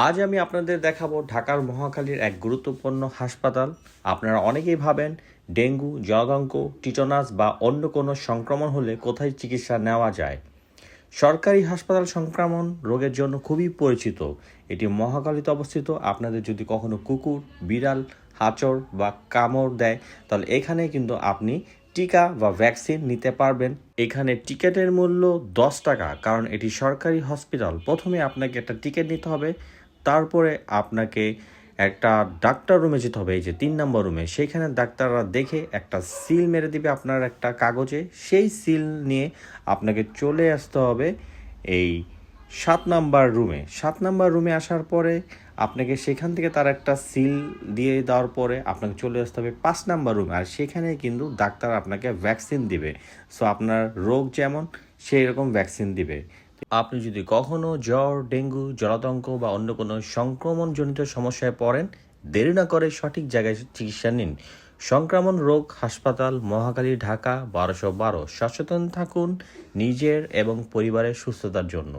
আজ আমি আপনাদের দেখাবো ঢাকার মহাখালীর এক গুরুত্বপূর্ণ হাসপাতাল। আপনারা অনেকেই ভাবেন ডেঙ্গু, জলাতঙ্ক, টিটানাস বা অন্য কোনো সংক্রমণ হলে কোথায় চিকিৎসা নেওয়া যায়। সরকারি হাসপাতাল সংক্রমণ রোগের জন্য খুবই পরিচিত। এটি মহাখালীতে অবস্থিত। আপনাদের যদি কখনো কুকুর, বিড়াল, হাঁচড় বা কামড় দেয়, তাহলে এখানে কিন্তু আপনি টিকা বা ভ্যাকসিন নিতে পারবেন। এখানে টিকিটের মূল্য 10 টাকা, কারণ এটি সরকারি হসপিটাল। প্রথমে আপনাকে একটা টিকিট নিতে হবে, তারপরে আপনাকে একটা ডাক্তার রুমে যেতে হবে, এই যে 3 নম্বর রুমে। সেইখানে ডাক্তাররা দেখে একটা সিল মেরে দিবে আপনার একটা কাগজে। সেই সিল নিয়ে আপনাকে চলে আসতে হবে এই 7 নম্বর রুমে। 7 নম্বর রুমে আসার পরে আপনাকে সেখান থেকে তার একটা সিল দিয়ে দেওয়ার পরে আপনাকে চলে আসতে হবে 5 নম্বর রুমে। আর সেখানে কিন্তু ডাক্তার আপনাকে ভ্যাকসিন দিবে। সো আপনার রোগ যেমন সেই রকম ভ্যাকসিন দিবে। আপনি যদি কখনো জ্বর, ডেঙ্গু, জলাতঙ্ক বা অন্য কোনো সংক্রমণজনিত সমস্যায় পড়েন, দেরি না করে সঠিক জায়গায় চিকিৎসা নিন। সংক্রমণ রোগ হাসপাতাল, মহাখালী, ঢাকা 1212। সচেতন থাকুন নিজের এবং পরিবারের সুস্থতার জন্য।